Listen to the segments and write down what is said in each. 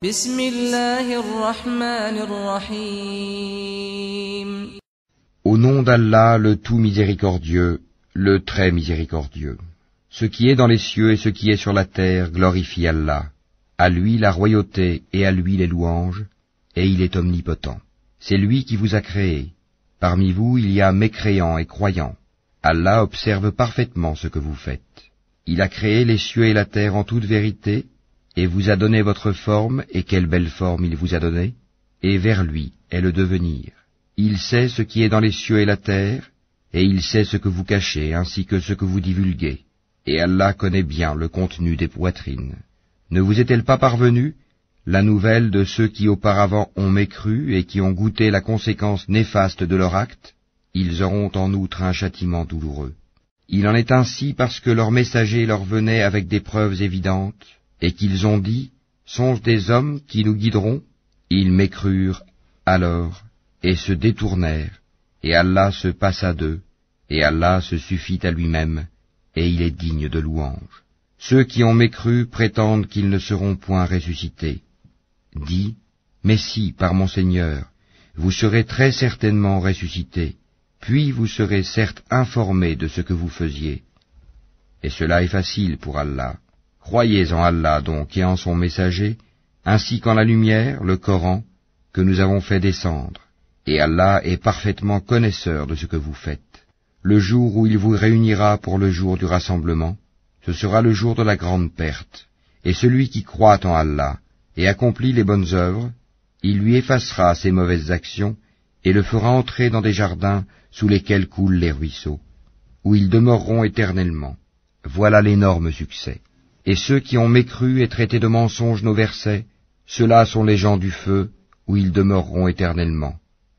بسم الله الرحمن الرحيم. Au nom d'Allah, le tout miséricordieux, le très miséricordieux. Ce qui est dans les cieux et ce qui est sur la terre glorifie Allah. À lui la royauté et à lui les louanges, et il est omnipotent. C'est lui qui vous a créé. Parmi vous il y a mécréants et croyants. Allah observe parfaitement ce que vous faites. Il a créé les cieux et la terre en toute vérité, et vous a donné votre forme, et quelle belle forme il vous a donnée, et vers lui est le devenir. Il sait ce qui est dans les cieux et la terre, et il sait ce que vous cachez, ainsi que ce que vous divulguez. Et Allah connaît bien le contenu des poitrines. Ne vous est-elle pas parvenue la nouvelle de ceux qui auparavant ont mécru et qui ont goûté la conséquence néfaste de leur acte? Ils auront en outre un châtiment douloureux. Il en est ainsi parce que leurs messagers leur venaient avec des preuves évidentes, et qu'ils ont dit, sont-ce des hommes qui nous guideront? Ils mécrurent alors, et se détournèrent, et Allah se passa d'eux, et Allah se suffit à lui-même, et il est digne de louange. Ceux qui ont mécru prétendent qu'ils ne seront point ressuscités. Dis, mais si, par mon Seigneur, vous serez très certainement ressuscités, puis vous serez certes informés de ce que vous faisiez. Et cela est facile pour Allah. Croyez en Allah donc et en son messager, ainsi qu'en la lumière, le Coran, que nous avons fait descendre. Et Allah est parfaitement connaisseur de ce que vous faites. Le jour où il vous réunira pour le jour du rassemblement, ce sera le jour de la grande perte. Et celui qui croit en Allah et accomplit les bonnes œuvres, il lui effacera ses mauvaises actions et le fera entrer dans des jardins sous lesquels coulent les ruisseaux, où ils demeureront éternellement. Voilà l'énorme succès. Et ceux qui ont mécru et traité de mensonges nos versets, ceux-là sont les gens du feu, où ils demeureront éternellement.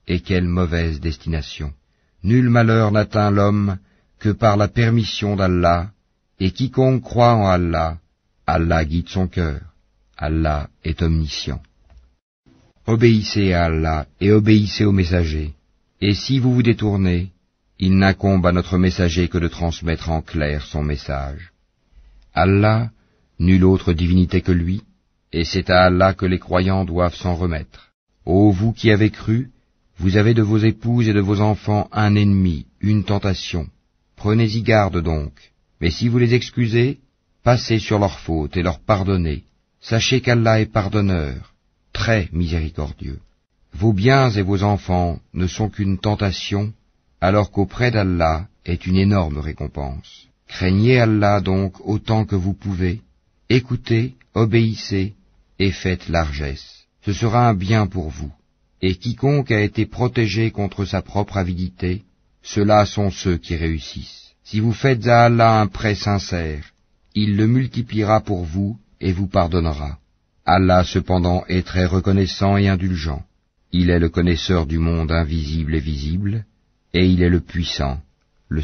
Et quelle mauvaise destination! Nul malheur n'atteint l'homme que par la permission d'Allah, et quiconque croit en Allah, Allah guide son cœur. Allah est omniscient. Obéissez à Allah et obéissez au messager. Et si vous vous détournez, il n'incombe à notre messager que de transmettre en clair son message. Allah, nulle autre divinité que lui, et c'est à Allah que les croyants doivent s'en remettre. Ô vous qui avez cru, vous avez de vos épouses et de vos enfants un ennemi, une tentation. Prenez-y garde donc, mais si vous les excusez, passez sur leurs fautes et leur pardonnez. Sachez qu'Allah est pardonneur, très miséricordieux. Vos biens et vos enfants ne sont qu'une tentation, alors qu'auprès d'Allah est une énorme récompense. Craignez Allah donc autant que vous pouvez, écoutez, obéissez et faites largesse. Ce sera un bien pour vous. Et quiconque a été protégé contre sa propre avidité, ceux-là sont ceux qui réussissent. Si vous faites à Allah un prêt sincère, il le multipliera pour vous et vous pardonnera. Allah cependant est très reconnaissant et indulgent. Il est le connaisseur du monde invisible et visible, et il est le puissant, le